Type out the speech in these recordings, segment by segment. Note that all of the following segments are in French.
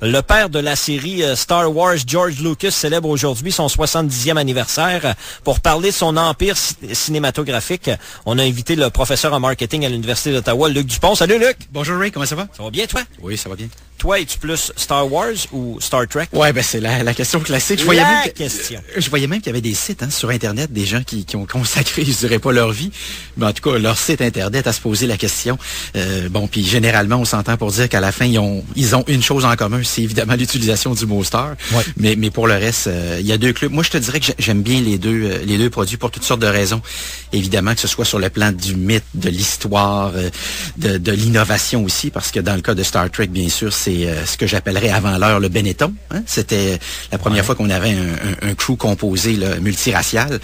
Le père de la série Star Wars, George Lucas, célèbre aujourd'hui son 70e anniversaire. Pour parler de son empire cinématographique, on a invité le professeur en marketing à l'Université d'Ottawa, Luc Dupont. Salut Luc! Bonjour Ray, comment ça va? Ça va bien toi? Oui, ça va bien. Toi, es-tu plus Star Wars ou Star Trek? Ouais, ben c'est la question classique. Je voyais même qu'il y avait des sites sur Internet, des gens qui ont consacré, je dirais pas leur vie, mais en tout cas leur site Internet à se poser la question. Puis généralement, on s'entend pour dire qu'à la fin, ils ont une chose en commun, c'est évidemment l'utilisation du mot Star. Ouais. Mais pour le reste, il y a deux clubs. Moi, je te dirais que j'aime bien les deux produits pour toutes sortes de raisons. Évidemment, que ce soit sur le plan du mythe, de l'histoire, de l'innovation aussi, parce que dans le cas de Star Trek, bien sûr, c'est ce que j'appellerais avant l'heure le Benetton. Hein? C'était la première fois qu'on avait un crew composé là, multiracial,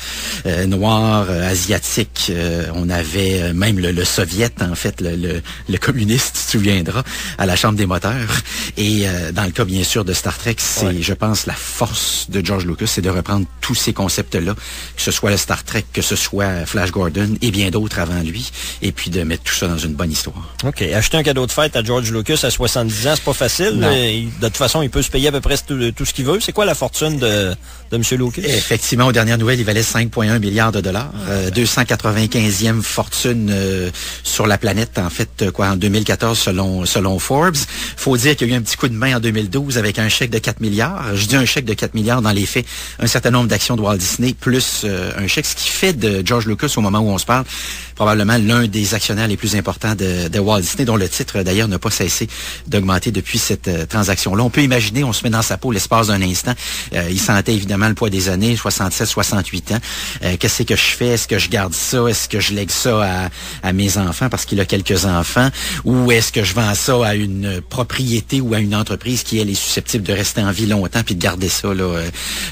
noir, asiatique. On avait même le soviet, en fait, le communiste, tu te souviendras, à la Chambre des moteurs. Et dans le cas, bien sûr, de Star Trek, c'est, je pense, la force de George Lucas, c'est de reprendre tous ces concepts-là, que ce soit le Star Trek, que ce soit Flash Gordon et bien d'autres avant lui, et puis de mettre tout ça dans une bonne histoire. OK. Acheter un cadeau de fête à George Lucas à 70 ans, c'est pas facile. De toute façon, il peut se payer à peu près tout ce qu'il veut. C'est quoi la fortune de M. Lucas? Effectivement, aux dernières nouvelles, il valait 5,1 milliards de dollars. 295e fortune sur la planète, en fait, en 2014, selon Forbes. Faut dire qu'il y a eu un petit coup de main en 2012 avec un chèque de 4 milliards. Je dis un chèque de 4 milliards dans les faits, un certain nombre d'actions de Walt Disney, plus un chèque, ce qui fait de George Lucas, au moment où on se parle, probablement l'un des actionnaires les plus importants de Walt Disney, dont le titre, d'ailleurs, n'a pas cessé d'augmenter depuis cette transaction-là. On peut imaginer, on se met dans sa peau l'espace d'un instant. Il sentait évidemment le poids des années, 67, 68 ans. Qu'est-ce que je fais? Est-ce que je garde ça? Est-ce que je lègue ça à mes enfants parce qu'il a quelques enfants? Ou est-ce que je vends ça à une propriété ou à une entreprise qui, elle, est susceptible de rester en vie longtemps puis de garder ça là,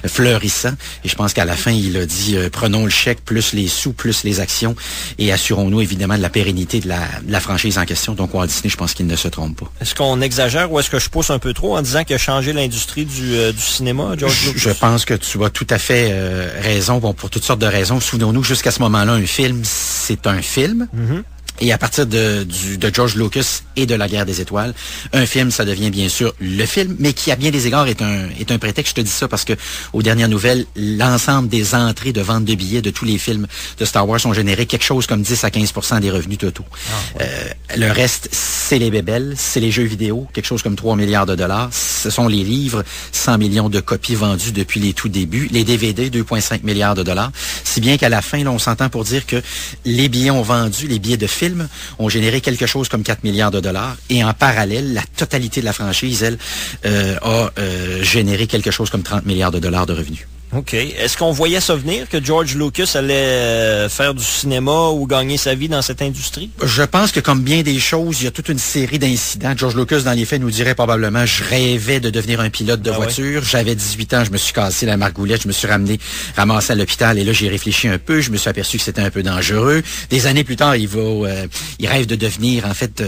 fleurissant? Et je pense qu'à la fin, il a dit, prenons le chèque, plus les sous, plus les actions, et assurons-nous évidemment de la pérennité de la franchise en question. Donc, Walt Disney, je pense qu'il ne se trompe pas. Est-ce qu'on exagère ou est-ce que je pousse un peu trop en disant qu'il a changé l'industrie du cinéma, George Lucas? Je pense que tu as tout à fait raison, pour toutes sortes de raisons. Souvenons-nous, jusqu'à ce moment-là, un film, c'est un film. Mm-hmm. Et à partir de George Lucas et de La Guerre des Étoiles, un film, ça devient bien sûr le film, mais qui à bien des égards est un prétexte. Je te dis ça parce que aux dernières nouvelles, l'ensemble des entrées de vente de billets de tous les films de Star Wars ont généré quelque chose comme 10 à 15% des revenus totaux. Le reste, c'est les bébelles, c'est les jeux vidéo, quelque chose comme 3 milliards de dollars. Ce sont les livres, 100 millions de copies vendues depuis les tout débuts. Les DVD, 2,5 milliards de dollars. Si bien qu'à la fin, là, on s'entend pour dire que les billets ont vendu, les billets de films ont généré quelque chose comme 4 milliards de dollars. Et en parallèle, la totalité de la franchise, elle, a généré quelque chose comme 30 milliards de dollars de revenus. OK. Est-ce qu'on voyait ça venir, que George Lucas allait faire du cinéma ou gagner sa vie dans cette industrie? Je pense que comme bien des choses, il y a toute une série d'incidents. George Lucas, dans les faits, nous dirait probablement, je rêvais de devenir un pilote de voiture. Ouais. J'avais 18 ans, je me suis cassé la margoulette, je me suis ramassé à l'hôpital et là, j'ai réfléchi un peu. Je me suis aperçu que c'était un peu dangereux. Des années plus tard, il rêve de devenir, en fait,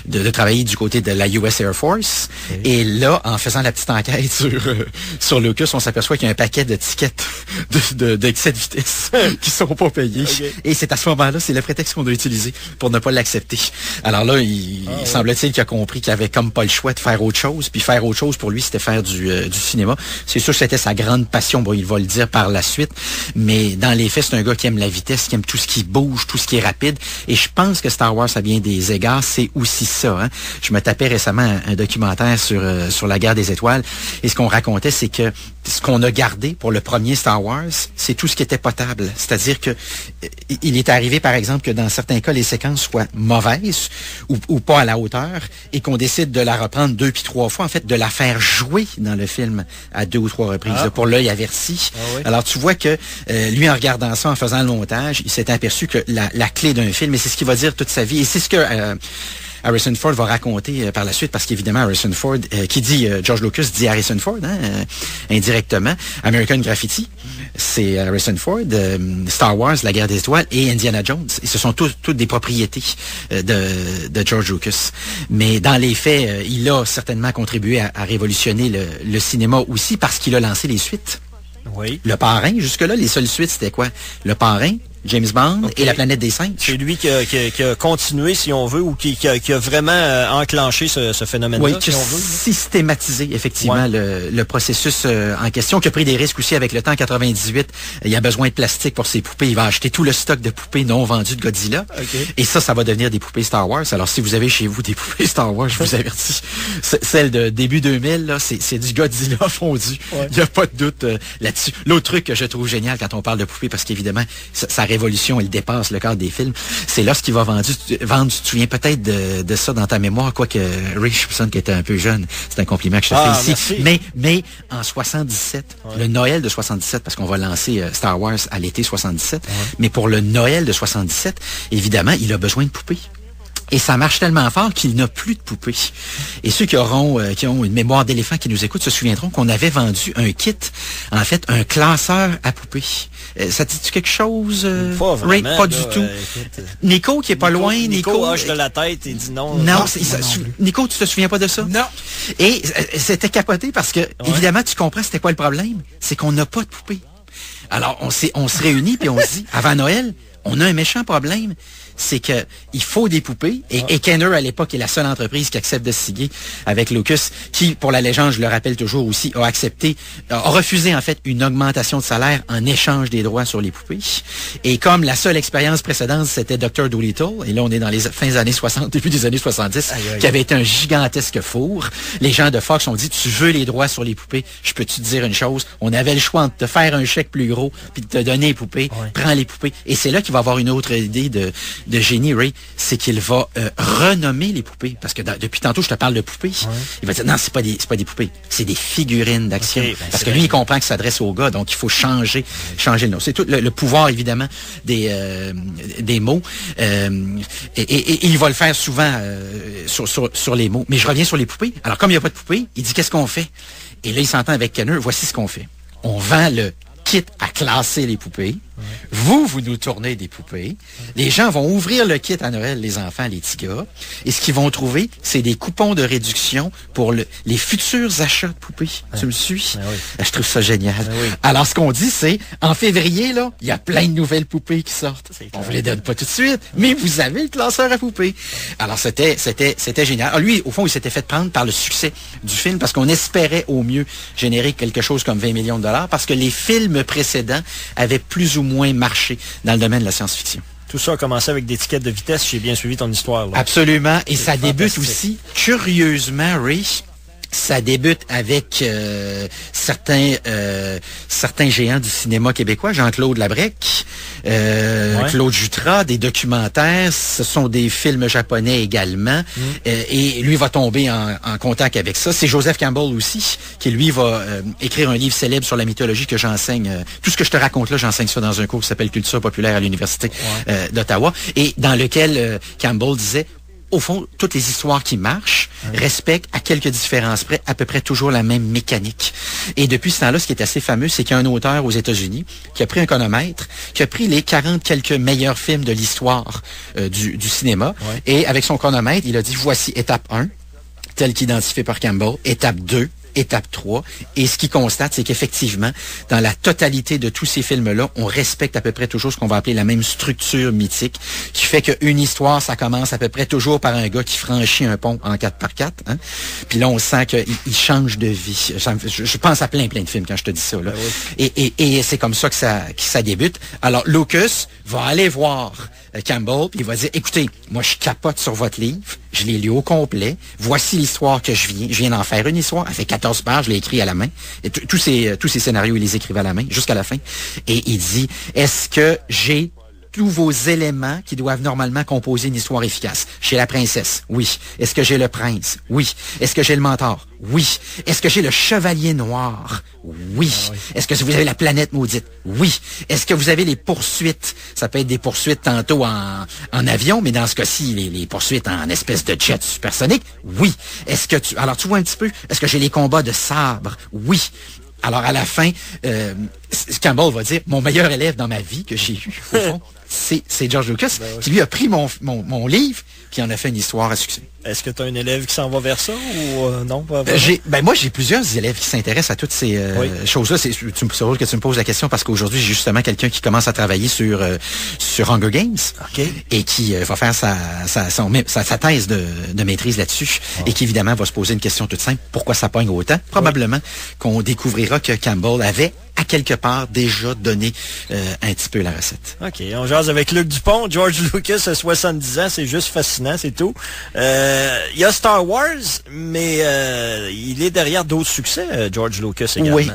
de travailler du côté de la US Air Force. Okay. Et là, en faisant la petite enquête sur Lucas, on s'aperçoit qu'il y a un paquet de tickets d'excès de vitesse qui sont pas payés. Okay. Et c'est à ce moment-là, c'est le prétexte qu'on a utilisé pour ne pas l'accepter. Alors là, il semble-t-il qu'il a compris qu'il avait comme pas le choix de faire autre chose. Puis faire autre chose, pour lui, c'était faire du cinéma. C'est sûr que c'était sa grande passion. Bon, il va le dire par la suite. Mais dans les faits, c'est un gars qui aime la vitesse, qui aime tout ce qui bouge, tout ce qui est rapide. Et je pense que Star Wars, à bien des égards, c'est aussi ça. Hein? Je me tapais récemment un documentaire sur la Guerre des Étoiles. Et ce qu'on racontait, c'est que ce qu'on a gardé pour le premier Star Wars, c'est tout ce qui était potable. C'est-à-dire que il est arrivé, par exemple, que dans certains cas, les séquences soient mauvaises ou pas à la hauteur et qu'on décide de la reprendre 2 puis 3 fois, en fait, de la faire jouer dans le film à 2 ou 3 reprises, là, pour l'œil averti. Oui. Alors, tu vois que lui, en regardant ça, en faisant le montage, il s'est aperçu que la clé d'un film, et c'est ce qu'il va dire toute sa vie, et c'est ce que Harrison Ford va raconter par la suite, parce qu'évidemment, Harrison Ford, qui dit George Lucas, dit Harrison Ford, indirectement. American Graffiti, c'est Harrison Ford, Star Wars, La Guerre des Étoiles et Indiana Jones. Et ce sont toutes des propriétés de George Lucas. Mais dans les faits, il a certainement contribué à révolutionner le cinéma aussi, parce qu'il a lancé les suites. Oui. Le Parrain, jusque-là, les seules suites, c'était quoi? Le Parrain James Bond et La planète des singes. C'est lui qui a continué, si on veut, ou qui a vraiment enclenché ce phénomène-là, oui, qui a systématisé, effectivement, le processus en question, qui a pris des risques aussi avec le temps. En 98, il a besoin de plastique pour ses poupées. Il va acheter tout le stock de poupées non vendues de Godzilla. Okay. Et ça va devenir des poupées Star Wars. Alors, si vous avez chez vous des poupées Star Wars, je vous avertis, celle de début 2000, là, c'est du Godzilla fondu. Il n'y a pas de doute là-dessus. L'autre truc que je trouve génial quand on parle de poupées, parce qu'évidemment, sa révolution, elle dépasse le cadre des films, c'est lorsqu'il va vendre, tu te souviens peut-être de ça dans ta mémoire, quoique Ray Shipson, qui était un peu jeune, c'est un compliment que je te fais ici. Mais en 77, le Noël de 77, parce qu'on va lancer Star Wars à l'été 77, mais pour le Noël de 77, évidemment, il a besoin de poupées. Et ça marche tellement fort qu'il n'a plus de poupées. Et ceux qui ont une mémoire d'éléphant qui nous écoutent se souviendront qu'on avait vendu un kit, en fait, un classeur à poupées. Ça te dit quelque chose? Pas vraiment. Pas du tout. Nico, qui est pas loin. Nico hoche de la tête et dit non. Non, Nico, tu te souviens pas de ça? Non. Et c'était capoté parce que, évidemment, tu comprends c'était quoi le problème? C'est qu'on n'a pas de poupées. Alors, on se réunit puis on se dit, avant Noël, on a un méchant problème. C'est que il faut des poupées. Et Kenner, à l'époque, est la seule entreprise qui accepte de signer avec Lucas, qui, pour la légende, je le rappelle toujours aussi, a refusé, en fait, une augmentation de salaire en échange des droits sur les poupées. Et comme la seule expérience précédente, c'était Dr. Dolittle, et là, on est dans les fins des années 60, début des années 70, qui avait été un gigantesque four, les gens de Fox ont dit, tu veux les droits sur les poupées, je peux te dire une chose, on avait le choix entre te faire un chèque plus gros, puis de te donner les poupées, prends les poupées. Et c'est là qu'il va avoir une autre idée de génie, Ray, c'est qu'il va renommer les poupées. Parce que depuis tantôt, je te parle de poupées. Il va dire, non, c'est pas des poupées, c'est des figurines d'action. Parce que lui, il comprend que ça s'adresse aux gars, donc il faut changer le nom. C'est tout le pouvoir, évidemment, des mots. Et il va le faire souvent sur les mots. Mais je reviens sur les poupées. Alors, comme il n'y a pas de poupées, il dit, qu'est-ce qu'on fait? Et là, il s'entend avec Kenner, voici ce qu'on fait. On vend le kit à classer les poupées. Vous nous tournez des poupées. Les gens vont ouvrir le kit à Noël, les enfants, les petits gars. Et ce qu'ils vont trouver, c'est des coupons de réduction pour les futurs achats de poupées. Tu me suis? Je trouve ça génial. Alors, ce qu'on dit, c'est, en février, là, il y a plein de nouvelles poupées qui sortent. On vous les donne pas tout de suite, mais vous avez le classeur à poupées. Alors, c'était génial. Alors, lui, au fond, il s'était fait prendre par le succès du film parce qu'on espérait au mieux générer quelque chose comme 20 millions de dollars parce que les films précédents avaient plus ou moins marché dans le domaine de la science-fiction. Tout ça a commencé avec des tickets de vitesse. J'ai bien suivi ton histoire. Là. Absolument. Et ça débute aussi, curieusement, Ray, ça débute avec certains géants du cinéma québécois, Jean-Claude Labrec, Claude Jutras, des documentaires, ce sont des films japonais également, et lui va tomber en contact avec ça. C'est Joseph Campbell aussi, qui lui va écrire un livre célèbre sur la mythologie que j'enseigne. Tout ce que je te raconte là, j'enseigne ça dans un cours qui s'appelle Culture populaire à l'Université d'Ottawa, et dans lequel Campbell disait, au fond, toutes les histoires qui marchent respectent, à quelques différences près, à peu près toujours la même mécanique. Et depuis ce temps-là, ce qui est assez fameux, c'est qu'il y a un auteur aux États-Unis qui a pris un chronomètre, qui a pris les 40 quelques meilleurs films de l'histoire du cinéma, et avec son chronomètre, il a dit, voici étape 1, tel qu'identifié par Campbell, étape 2, étape 3. Et ce qu'il constate, c'est qu'effectivement, dans la totalité de tous ces films-là, on respecte à peu près toujours ce qu'on va appeler la même structure mythique, qui fait qu'une histoire, ça commence à peu près toujours par un gars qui franchit un pont en 4x4. Hein? Puis là, on sent qu'il change de vie. Je pense à plein de films quand je te dis ça. Là. Et c'est comme ça que ça débute. Alors, Lucas va aller voir Campbell, puis il va dire, écoutez, moi je capote sur votre livre, je l'ai lu au complet, voici l'histoire que je viens d'en faire une histoire, elle fait 14 pages, je l'ai écrit à la main, et tous ces scénarios, il les écrivait à la main, jusqu'à la fin, et il dit, est-ce que j'ai tous vos éléments qui doivent normalement composer une histoire efficace? J'ai la princesse? Oui. Est-ce que j'ai le prince? Oui. Est-ce que j'ai le mentor? Oui. Est-ce que j'ai le chevalier noir? Oui. Est-ce que vous avez la planète maudite? Oui. Est-ce que vous avez les poursuites? Ça peut être des poursuites tantôt en avion, mais dans ce cas-ci, les poursuites en espèce de jet supersonique? Oui. Alors tu vois un petit peu, est-ce que j'ai les combats de sabre? Oui. Alors, à la fin, Campbell va dire, mon meilleur élève dans ma vie que j'ai eu, au fond, c'est George Lucas, qui lui a pris mon livre, puis on a fait une histoire à succès. Est-ce que tu as un élève qui s'en va vers ça ou non? Moi, j'ai plusieurs élèves qui s'intéressent à toutes ces choses-là. C'est drôle que tu me poses la question parce qu'aujourd'hui, j'ai justement quelqu'un qui commence à travailler sur Hunger Games et qui va faire sa thèse de maîtrise là-dessus et qui, évidemment, va se poser une question toute simple. Pourquoi ça pogne autant? Probablement qu'on découvrira que Campbell avait à quelque part déjà donné un petit peu la recette. OK. On jase avec Luc Dupont. George Lucas a 70 ans. C'est juste fascinant, c'est tout. Il y a Star Wars, mais il est derrière d'autres succès, George Lucas également. Oui.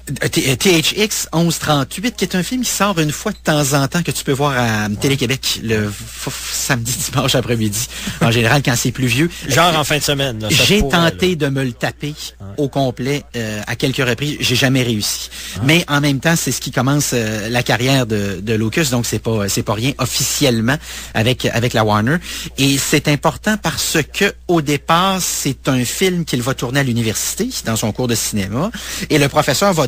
THX 1138, qui est un film qui sort une fois de temps en temps, que tu peux voir à Télé-Québec le samedi, dimanche après-midi. En général, quand c'est pluvieux. Genre en fin de semaine. Là, j'ai tenté de me le taper au complet à quelques reprises. J'ai jamais réussi. Mais en même temps, c'est ce qui commence la carrière de Lucas, donc c'est pas rien officiellement avec la Warner. Et c'est important parce que au départ, c'est un film qu'il va tourner à l'université dans son cours de cinéma. Et le professeur va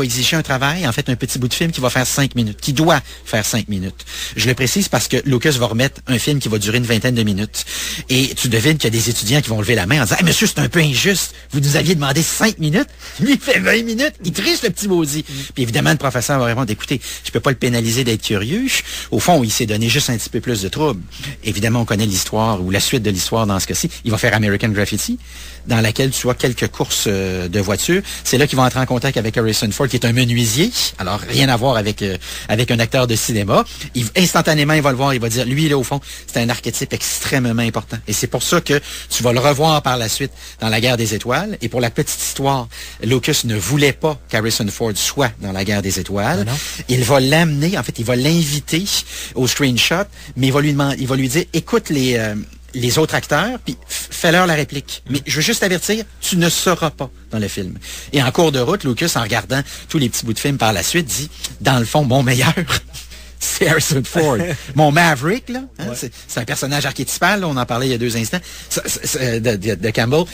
exiger un travail, en fait un petit bout de film qui va faire 5 minutes, qui doit faire 5 minutes. Je le précise parce que Lucas va remettre un film qui va durer une vingtaine de minutes. Et tu devines qu'il y a des étudiants qui vont lever la main en disant « Hey, monsieur, c'est un peu injuste. Vous nous aviez demandé 5 minutes. Lui, il fait 20 minutes. Il triche, le petit maudit. » Puis évidemment, le professeur va répondre « Écoutez, je peux pas le pénaliser d'être curieux. » Au fond, il s'est donné juste un petit peu plus de trouble. Évidemment, on connaît l'histoire ou la suite de l'histoire dans ce cas-ci. Il va faire American Graffiti, dans laquelle tu vois quelques courses de voitures. C'est là qu'il va entrer en contact avec Harrison Ford, qui est un menuisier. Alors, rien à voir avec un acteur de cinéma. Instantanément, il va le voir, il va dire, lui, là, au fond, c'est un archétype extrêmement important. Et c'est pour ça que tu vas le revoir par la suite dans La Guerre des Étoiles. Et pour la petite histoire, Lucas ne voulait pas qu'Harrison Ford soit dans La Guerre des Étoiles. Il va l'amener, en fait, il va l'inviter au screenshot, mais il va lui dire, écoute les autres acteurs, puis fais-leur la réplique. Mais je veux juste t'avertir, tu ne seras pas dans le film. Et en cours de route, Lucas, en regardant tous les petits bouts de film par la suite, dit, dans le fond, mon meilleur, c'est Harrison Ford. Mon Maverick, là, hein, c'est un personnage archétypal, là, on en parlait il y a 2 instants, de Campbell.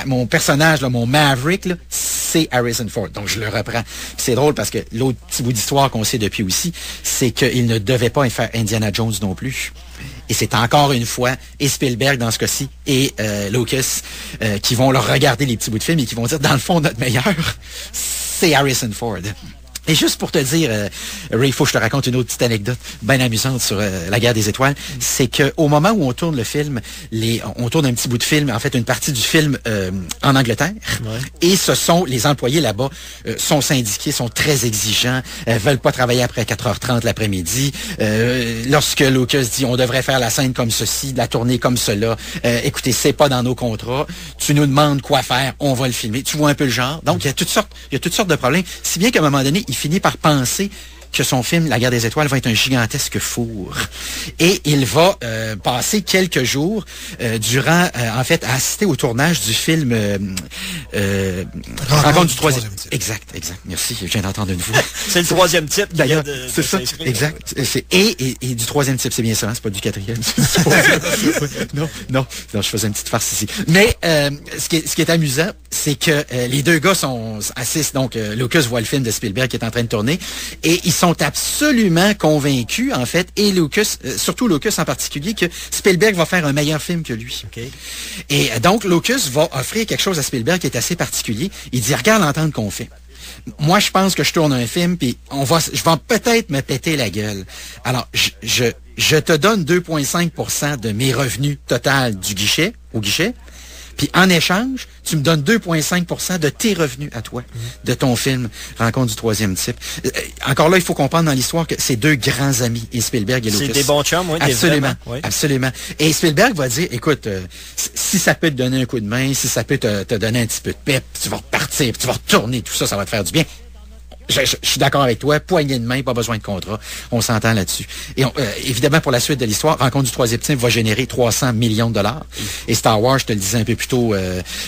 Mon personnage, là, mon Maverick, là, c'est Harrison Ford. Donc, je le reprends. C'est drôle parce que l'autre petit bout d'histoire qu'on sait depuis aussi, c'est qu'il ne devait pas faire Indiana Jones non plus. Et c'est encore une fois, et Spielberg dans ce cas-ci, et Lucas, qui vont leur regarder les petits bouts de film et qui vont dire, dans le fond, notre meilleur, c'est Harrison Ford. Et juste pour te dire, Ray, il faut que je te raconte une autre petite anecdote bien amusante sur La Guerre des Étoiles. C'est qu'au moment où on tourne le film, on tourne un petit bout de film, en fait une partie du film en Angleterre. Et ce sont, les employés là-bas sont syndiqués, sont très exigeants, veulent pas travailler après 4h30 l'après-midi. Lorsque Lucas dit, on devrait faire la scène comme ceci, la tournée comme cela, écoutez, c'est pas dans nos contrats, tu nous demandes quoi faire, on va le filmer. Tu vois un peu le genre. Donc, il y a toutes sortes de problèmes. Si bien qu'à un moment donné, il finit par penser que son film, La Guerre des Étoiles, va être un gigantesque four. Et il va passer quelques jours durant, en fait, à assister au tournage du film Rencontre du troisième type. Exact. Merci, je viens d'entendre une voix. C'est le 3e type. D'ailleurs, c'est ça, exact. Et du 3e type, c'est bien ça, hein? C'est pas du 4e. Non, je faisais une petite farce ici. Mais ce qui est amusant, c'est que les deux gars assistent, donc Lucas voit le film de Spielberg qui est en train de tourner, et ils sont absolument convaincus, en fait, et Lucas, surtout Lucas en particulier, que Spielberg va faire un meilleur film que lui. Okay. Et donc, Lucas va offrir quelque chose à Spielberg qui est assez particulier. Il dit, regarde l'entente qu'on fait. Moi, je pense que je tourne un film, puis je vais peut-être me péter la gueule. Alors, je te donne 2,5% de mes revenus total au guichet. Puis en échange, tu me donnes 2,5% de tes revenus à toi, de ton film Rencontre du troisième type. Encore là, il faut comprendre dans l'histoire que c'est 2 grands amis, et Spielberg et Lucas. C'est des bons chums, oui. Absolument, absolument. Et Spielberg va dire, écoute, si ça peut te donner un coup de main, si ça peut te donner un petit peu de pep, tu vas repartir, tu vas retourner, tout ça, ça va te faire du bien. Je suis d'accord avec toi, poignée de main, pas besoin de contrat. On s'entend là-dessus. Et évidemment, pour la suite de l'histoire, Rencontre du troisième type va générer 300 millions de dollars. Et Star Wars, je te le disais un peu plus tôt,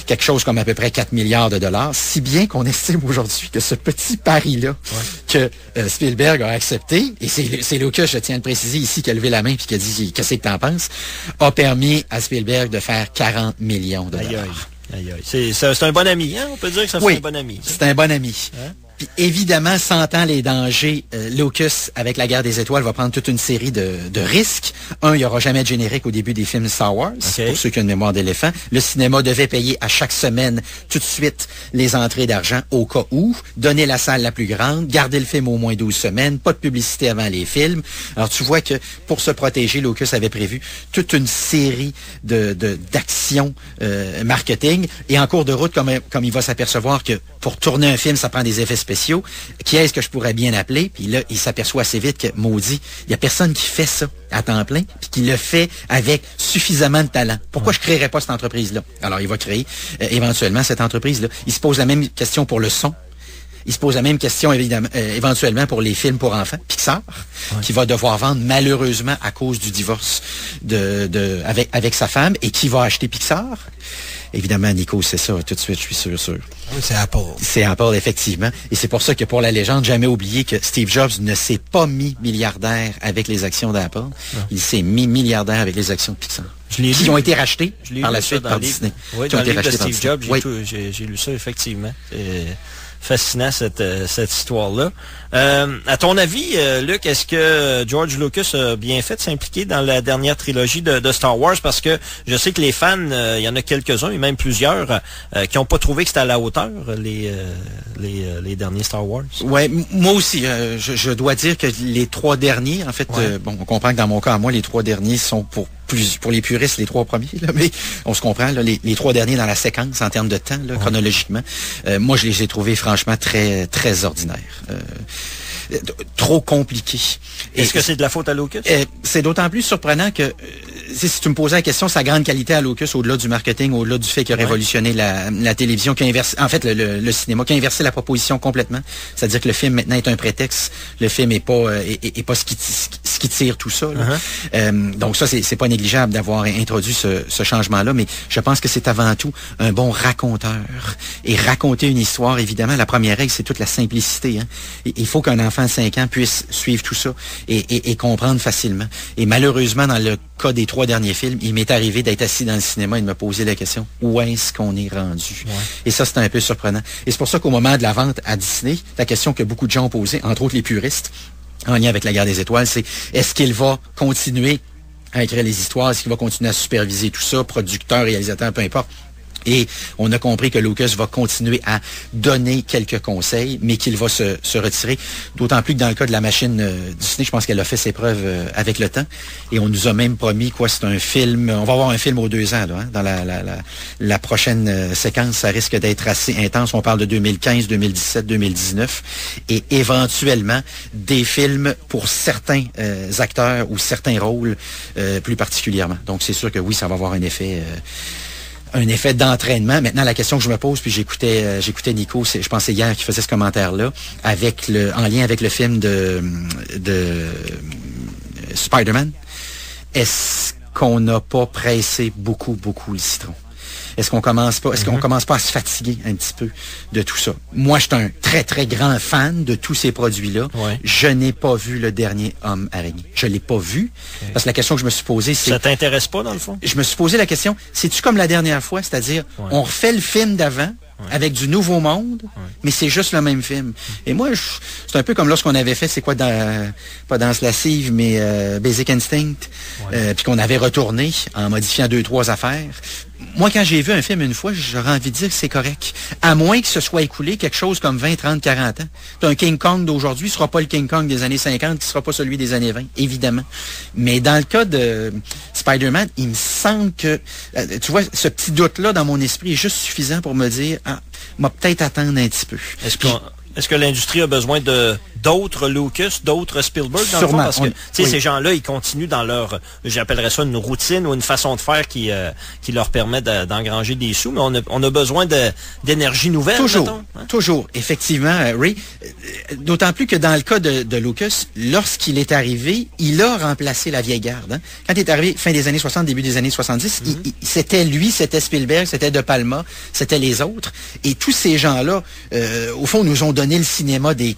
quelque chose comme à peu près 4 milliards de dollars. Si bien qu'on estime aujourd'hui que ce petit pari-là que Spielberg a accepté, et c'est Lucas, je tiens à le préciser ici, qui a levé la main et qui a dit « Qu'est-ce que t'en penses ?», a permis à Spielberg de faire 40 millions de dollars. Aïe. C'est un bon ami, hein? On peut dire que ça fait un bon ami. C'est un bon ami. Hein? Puis évidemment, sentant les dangers, Lucas, avec la Guerre des Étoiles, va prendre toute une série de risques. Un, il n'y aura jamais de générique au début des films Star Wars, pour ceux qui ont une mémoire d'éléphant. Le cinéma devait payer à chaque semaine tout de suite les entrées d'argent au cas où, donner la salle la plus grande, garder le film au moins 12 semaines, pas de publicité avant les films. Alors tu vois que pour se protéger, Lucas avait prévu toute une série d'actions marketing. Et en cours de route, comme il va s'apercevoir que pour tourner un film, ça prend des effets spéciaux, qui est-ce que je pourrais bien appeler? Puis là, il s'aperçoit assez vite que, maudit, il n'y a personne qui fait ça à temps plein, puis qui le fait avec suffisamment de talent. Pourquoi je ne créerais pas cette entreprise-là? Alors, il va créer éventuellement cette entreprise-là. Il se pose la même question pour le son. Il se pose la même question, évidemment, éventuellement pour les films pour enfants, Pixar, qui va devoir vendre malheureusement à cause du divorce avec sa femme, et qui va acheter Pixar. Évidemment, Nico, c'est ça, tout de suite, je suis sûr. Oui, c'est Apple. C'est Apple, effectivement. Et c'est pour ça que pour la légende, jamais oublié que Steve Jobs ne s'est pas mis milliardaire avec les actions d'Apple. Il s'est mis milliardaire avec les actions de Pixar. Qui ont été rachetées par la suite par Disney. Oui, dans le livre de Steve Jobs, j'ai lu ça, effectivement. Fascinant cette histoire-là. À ton avis, Luc, est-ce que George Lucas a bien fait de s'impliquer dans la dernière trilogie de Star Wars? Parce que je sais que les fans, il y en a quelques-uns, et même plusieurs, qui n'ont pas trouvé que c'était à la hauteur, les derniers Star Wars. Oui, moi aussi. Je dois dire que les 3 derniers, en fait, on comprend que dans mon cas, à moi, les 3 derniers sont pour les puristes, les 3 premiers, là, mais on se comprend, là, les 3 derniers dans la séquence en termes de temps, là, chronologiquement. Moi, je les ai trouvés franchement très, très ordinaires. Trop compliqué. Est-ce que c'est de la faute à Lucas? C'est d'autant plus surprenant que, si tu me posais la question, sa grande qualité à Lucas, au-delà du marketing, au-delà du fait qu'il a révolutionné la télévision, qui a inversé, en fait, le cinéma, qui a inversé la proposition complètement. C'est-à-dire que le film, maintenant, est un prétexte. Le film est pas ce qui tire tout ça. Donc ça, c'est pas négligeable d'avoir introduit ce changement-là, mais je pense que c'est avant tout un bon raconteur. Et raconter une histoire, évidemment, la première règle, c'est toute la simplicité. Hein. Il faut qu'un enfant de 5 ans puisse suivre tout ça et comprendre facilement. Et malheureusement, dans le cas des 3 derniers films, il m'est arrivé d'être assis dans le cinéma et de me poser la question, où est-ce qu'on est rendu? Et ça, c'est un peu surprenant. Et c'est pour ça qu'au moment de la vente à Disney, la question que beaucoup de gens ont posée, entre autres les puristes, en lien avec la Guerre des Étoiles, c'est est-ce qu'il va continuer à écrire les histoires? Est-ce qu'il va continuer à superviser tout ça, producteur, réalisateur, peu importe? Et on a compris que Lucas va continuer à donner quelques conseils, mais qu'il va se retirer. D'autant plus que dans le cas de la machine Disney, je pense qu'elle a fait ses preuves avec le temps. Et on nous a même promis, c'est un film, on va avoir un film aux 2 ans, là, hein, dans la prochaine séquence. Ça risque d'être assez intense. On parle de 2015, 2017, 2019. Et éventuellement, des films pour certains acteurs ou certains rôles plus particulièrement. Donc c'est sûr que oui, ça va avoir un effet d'entraînement. Maintenant, la question que je me pose, puis j'écoutais Nico, je pense c'est hier qui faisait ce commentaire-là, en lien avec le film de Spider-Man. Est-ce qu'on n'a pas pressé beaucoup le citron? Est-ce qu'on commence pas à se fatiguer un petit peu de tout ça? Moi, je suis un très, très grand fan de tous ces produits-là. Je n'ai pas vu le dernier Homme Araignée. Je l'ai pas vu. Parce que la question que je me suis posée, c'est... Ça t'intéresse pas, dans le fond? Je me suis posé la question, c'est-tu comme la dernière fois? C'est-à-dire, on refait le film d'avant, avec du nouveau monde, mais c'est juste le même film. Et moi, c'est un peu comme lorsqu'on avait fait, c'est quoi, pas Danse lascive, mais Basic Instinct, puis qu'on avait retourné en modifiant 2-3 affaires. Moi, quand j'ai vu un film une fois, j'aurais envie de dire que c'est correct. À moins que ce soit écoulé quelque chose comme 20, 30, 40 ans. Un King Kong d'aujourd'hui ne sera pas le King Kong des années 50, qui ne sera pas celui des années 20, évidemment. Mais dans le cas de Spider-Man, il me semble que, tu vois, ce petit doute-là dans mon esprit est juste suffisant pour me dire, m'a peut-être attendre un petit peu. Est-ce que l'industrie a besoin d'autres Lucas, d'autres Spielberg dans Sûrement, le fond? Parce que ces gens-là, ils continuent dans leur, j'appellerais ça une routine ou une façon de faire qui leur permet d'engranger des sous, mais on a besoin d'énergie nouvelle. Toujours, effectivement, Ray. D'autant plus que dans le cas de Lucas, lorsqu'il est arrivé, il a remplacé la vieille garde. Hein. Quand il est arrivé fin des années 60, début des années 70, c'était lui, c'était Spielberg, c'était De Palma, c'était les autres. Et tous ces gens-là, au fond, nous ont donné donné le cinéma des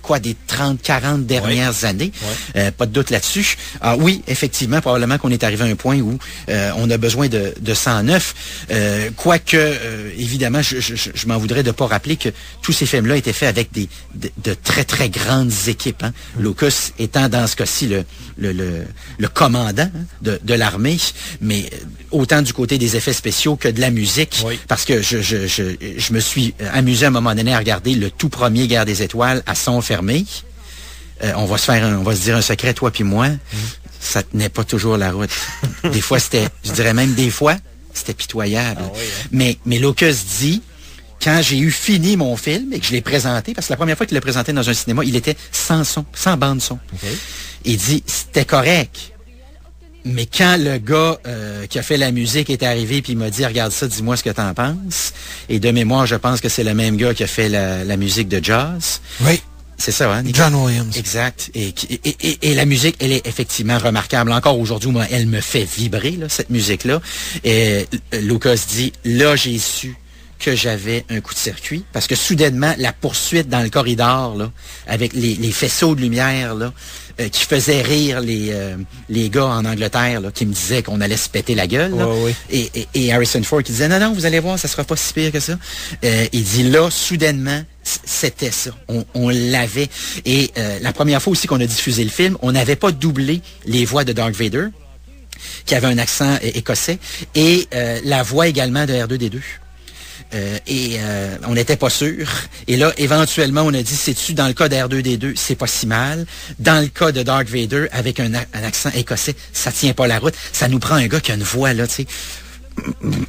30, 40 dernières années. Pas de doute là-dessus. Ah oui, effectivement, probablement qu'on est arrivé à un point où on a besoin de 109. Quoique, évidemment, je m'en voudrais de pas rappeler que tous ces films-là étaient faits avec de très, très grandes équipes. Hein. Lucas étant, dans ce cas-ci, le commandant de l'armée, mais autant du côté des effets spéciaux que de la musique, parce que je me suis amusé à un moment donné à regarder le tout premier Guerre des Étoiles à son fermé. On va se dire un secret, toi puis moi, ça tenait pas toujours la route. Des fois, je dirais même des fois, c'était pitoyable. Mais Lucas dit, quand j'ai eu fini mon film et que je l'ai présenté, parce que la première fois qu'il l'a présenté dans un cinéma, il était sans son, sans bande son. Il dit, c'était correct. Mais quand le gars qui a fait la musique est arrivé puis il m'a dit, regarde ça, dis-moi ce que t'en penses. Et de mémoire, je pense que c'est le même gars qui a fait la musique de Jaws. Oui. C'est ça, hein? John Williams. Exact. Et la musique, elle est effectivement remarquable. Encore aujourd'hui, moi, elle me fait vibrer, là, cette musique-là. Et Lucas dit, là, j'ai su que j'avais un coup de circuit. Parce que soudainement, la poursuite dans le corridor, là, avec les faisceaux de lumière, là, qui faisaient rire les gars en Angleterre, là, qui me disaient qu'on allait se péter la gueule. Là. Et Harrison Ford qui disait, non, vous allez voir, ça sera pas si pire que ça. Il dit, là, soudainement, c'était ça. On l'avait. Et la première fois aussi qu'on a diffusé le film, on n'avait pas doublé les voix de Darth Vader, qui avait un accent écossais, et la voix également de R2-D2. On n'était pas sûr. Et là, éventuellement, on a dit, sais-tu, dans le cas d'R2-D2, c'est pas si mal. Dans le cas de Darth Vader, avec un accent écossais, ça tient pas la route. Ça nous prend un gars qui a une voix, là, tu sais,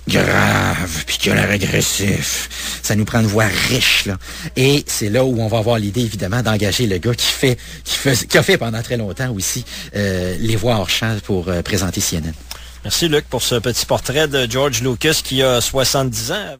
grave, puis qui a l'air agressif. Ça nous prend une voix riche, là. Et c'est là où on va avoir l'idée, évidemment, d'engager le gars qui a fait pendant très longtemps aussi les voix hors champ pour présenter CNN. Merci, Luc, pour ce petit portrait de George Lucas qui a 70 ans.